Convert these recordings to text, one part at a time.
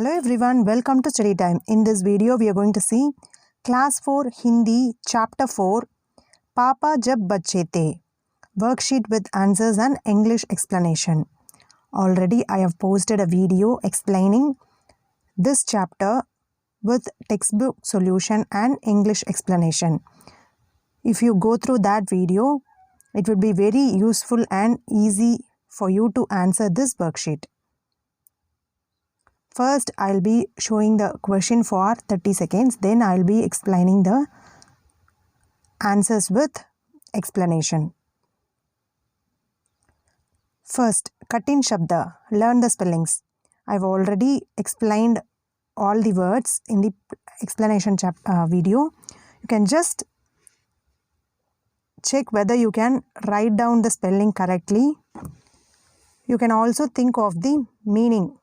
Hello everyone, welcome to Study Time. In this video, we are going to see Class 4 Hindi Chapter 4 Papa Jab Bacche The worksheet with answers and English explanation. Already I have posted a video explaining this chapter with textbook solution and English explanation. If you go through that video, it will be very useful and easy for you to answer this worksheet. First, I'll be showing the question for 30 seconds. Then I'll be explaining the answers with explanation. First, Katin Shabda. Learn the spellings. I've already explained all the words in the explanation video. You can just check whether you can write down the spelling correctly. You can also think of the meaning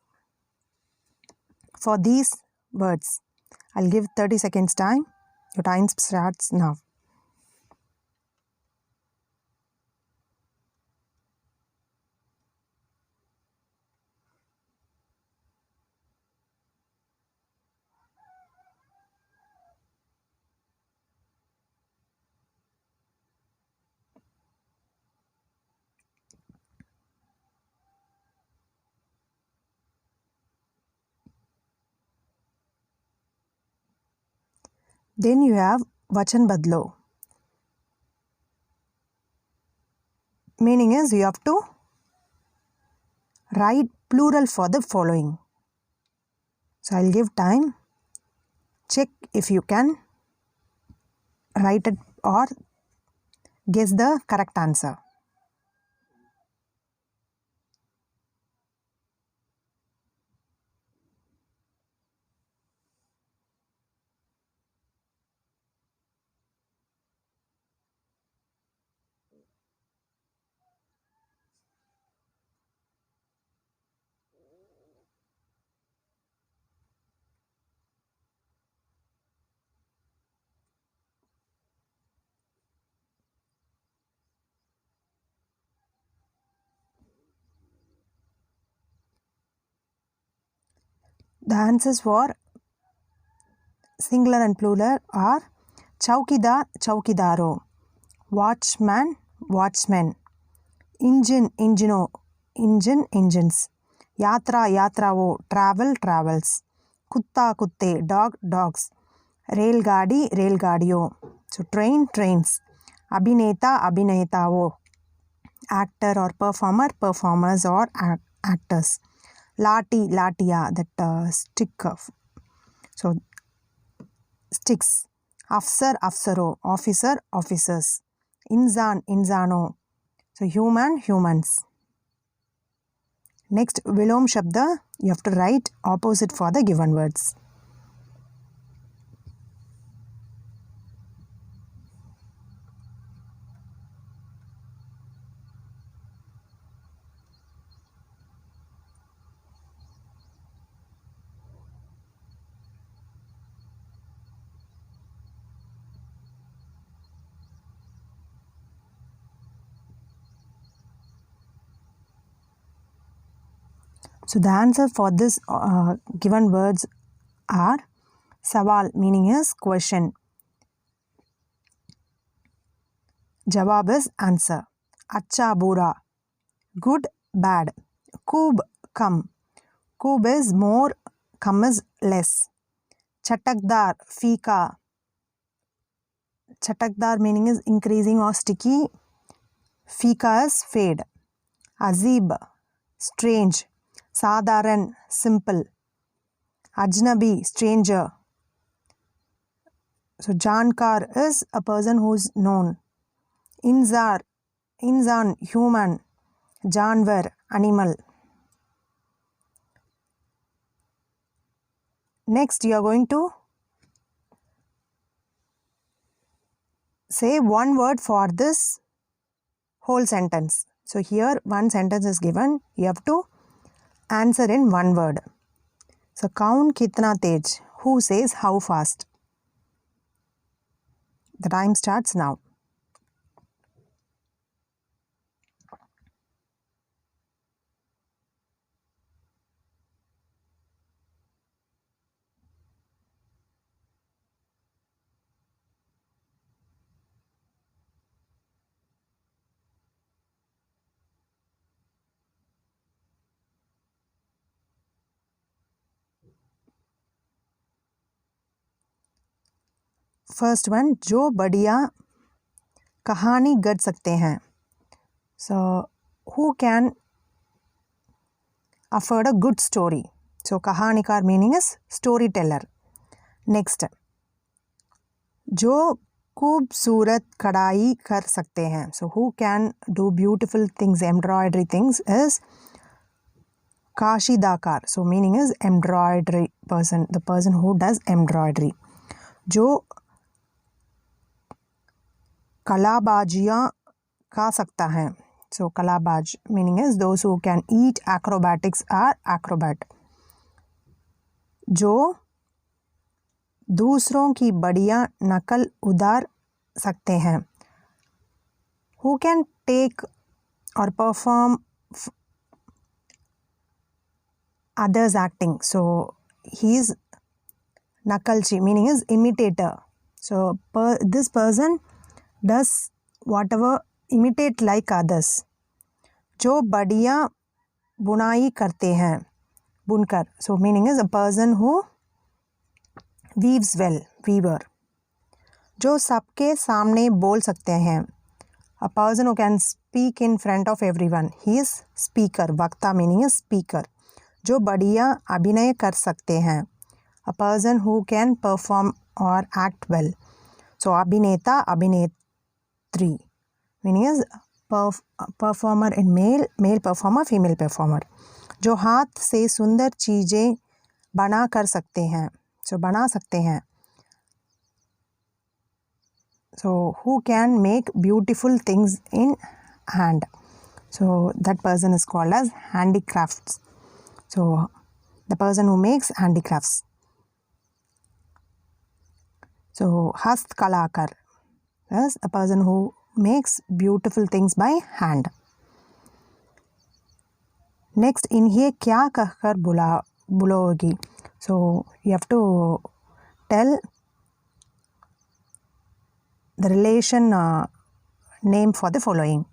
for these words. I'll give 30 seconds time. Your time starts now. Then you have Vachan Badlo. Meaning is you have to write plural for the following. So I'll give time. Check if you can write it or guess the correct answer. The answers for singular and plural are Chaukidar, Chaukidaro, Watchman, Watchmen, Engine, Engino, Engine, Engines, Yatra, Yatrao, Travel, Travels, Kutta, Kutte, Dog, Dogs, Railgadi, Railgadio. So train, trains, Abhineta, Abhinetao, actor or performer, performers or actors. Lati, Latia, that stick of. So sticks. Afsar, Afsaro, officer, officers. Inzan, Inzano. So human, humans. Next, Vilom Shabda, you have to write opposite for the given words. So the answer for this given words are Sawal, meaning is question. Jawab is answer. Acha, Bura, good, bad. Koob, come. Koob is more, come is less. Chatakdar, fika. Chatakdar meaning is increasing or sticky. Fika is fade. Azib, strange. Sadharan, simple. Ajnabi, stranger. So Jankar is a person who is known. Inzar, Inzan, human. Janvar, animal. Next, you are going to say one word for this whole sentence. So here one sentence is given. You have to answer in one word. So count kitna tej. Who says how fast? The time starts now. First one, जो बढ़िया कहानी गढ़ सकते हैं. So who can afford a good story? So कहानीकार meaning is storyteller. Next, जो खूबसूरत कढ़ाई कर सकते हैं. So who can do beautiful things, embroidery things is काशीदाकार. So meaning is embroidery person, the person who does embroidery. जो कलाबाजियाँ खा सकता है. So कलाबाज meaning is those who can eat acrobatics are acrobat. जो दूसरों की बढ़िया नकल उतार सकते हैं. Who can take or perform others acting. So he is nakalchi meaning is imitator. So this person does whatever imitate like others. जो बढ़िया बुनाई करते हैं, बुनकर. So meaning is a person who weaves well, weaver. जो सबके सामने बोल सकते हैं. A person who can speak in front of everyone. He is speaker. वक्ता meaning is speaker. जो बढ़िया अभिनय कर सकते हैं. A person who can perform or act well. So अभिनेता, अभिनेत्री meaning is performer in male performer, female performer. जो हाथ से सुंदर चीज़ें बना कर सकते हैं. So बना सकते हैं. So who can make beautiful things in hand. So that person is called as handicrafts. So the person who makes handicrafts. So hastkalakar is a person who makes beautiful things by hand. Next, इन्हें क्या कहकर बुलाओगी. So you have to tell the relation name for the following.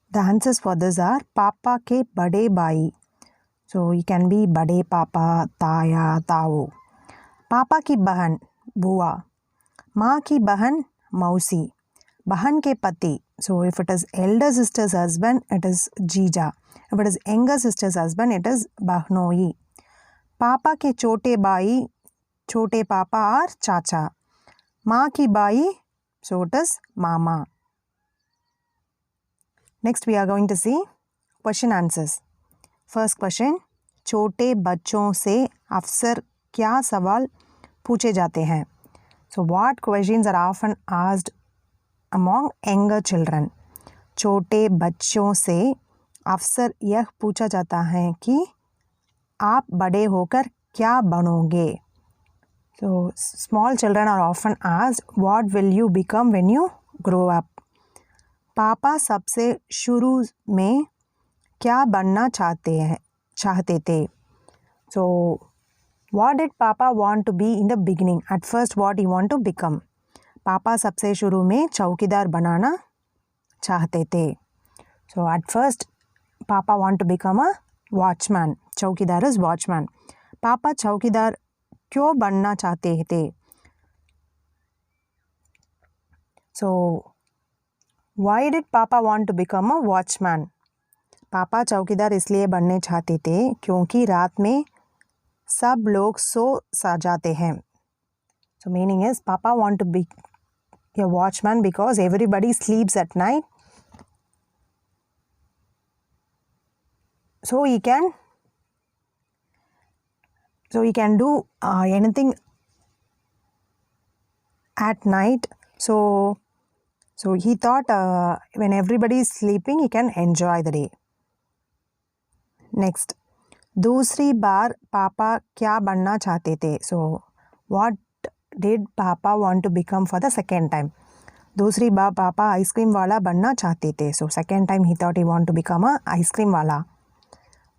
The answers for this are Papa ke bade bhai. So you can be bade papa, taya, tao. Papa ki bahan, bua. माँ की बहन मौसी. बहन के पति. So if it is elder sister's husband, it is जीजा. If it is younger sister's husband, it is बहनोई. पापा के छोटे भाई, छोटे पापा और चाचा. माँ की भाई, so it is mama. Next we are going to see question answers. First question, छोटे बच्चों से अक्सर क्या सवाल पूछे जाते हैं. So what questions are often asked among younger children. छोटे बच्चों से अक्सर यह पूछा जाता है कि आप बड़े होकर क्या बनोगे. So small children are often asked what will you become when you grow up. पापा सबसे शुरू में क्या बनना चाहते थे. So what did Papa want to be in the beginning? At first what he want to become. पापा सबसे शुरू में चौकीदार बनाना चाहते थे. So at first Papa want to become a watchman. चौकीदार is watchman. पापा चौकीदार क्यों बनना चाहते थे. So why did Papa want to become a watchman? पापा चौकीदार इसलिए बनने चाहते थे क्योंकि रात में सब लोग सो जाते हैं. So meaning is Papa want to be a watchman because everybody sleeps at night. So he can do anything at night. So he thought when everybody is sleeping, he can enjoy the day. Next, दूसरी बार पापा क्या बनना चाहते थे. So what did Papa want to become for the second time? दूसरी बार पापा ice cream वाला बनना चाहते थे. So second time he thought he want to become a ice cream वाला.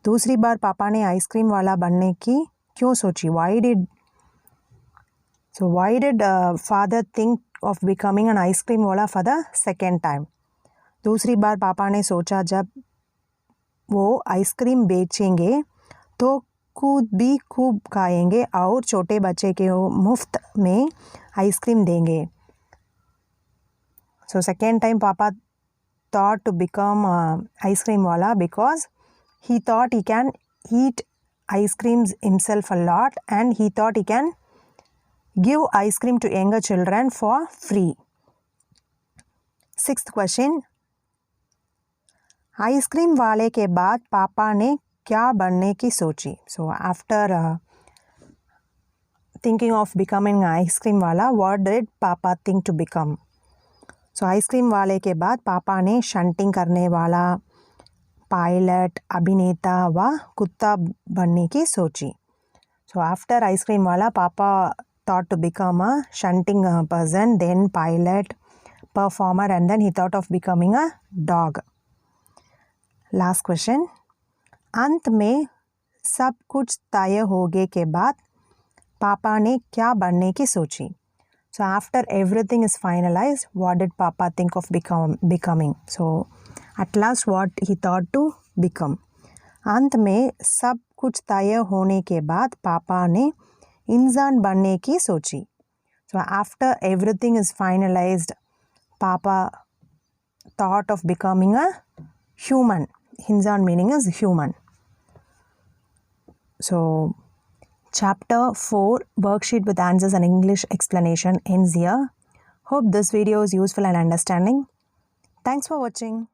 दूसरी बार पापा ने आइसक्रीम वाला बनने की क्यों सोची? Why did father think of becoming an ice cream वाला for the second time? दूसरी बार पापा ने सोचा जब वो आइसक्रीम बेचेंगे तो खुद भी खूब खाएंगे और छोटे बच्चे के मुफ्त में आइसक्रीम देंगे. So second time Papa thought to become ice cream wala because he thought he can eat ice creams himself a lot and he thought he can give ice cream to younger children for free. Sixth question. Ice cream वाले के बाद पापा ने क्या बनने की सोची? So after thinking of becoming ice cream wala, what did Papa think to become? So ice cream वाले के बाद पापा ने शंटिंग करने वाला, पायलट, अभिनेता व कुत्ता बनने की सोची. So after आइसक्रीम वाला, Papa thought to become a shunting person, then pilot, performer, and then he thought of becoming a dog. Last question. अंत में सब कुछ तय होने के बाद पापा ने क्या बनने की सोची? So after everything is finalized, what did Papa think of becoming? So at last what he thought to become? अंत में सब कुछ तय होने के बाद पापा ने इंसान बनने की सोची. So after everything is finalized, Papa thought of becoming a human. इंसान meaning is human. So Chapter 4 worksheet with answers and English explanation ends here. Hope this video is useful and understanding. Thanks for watching.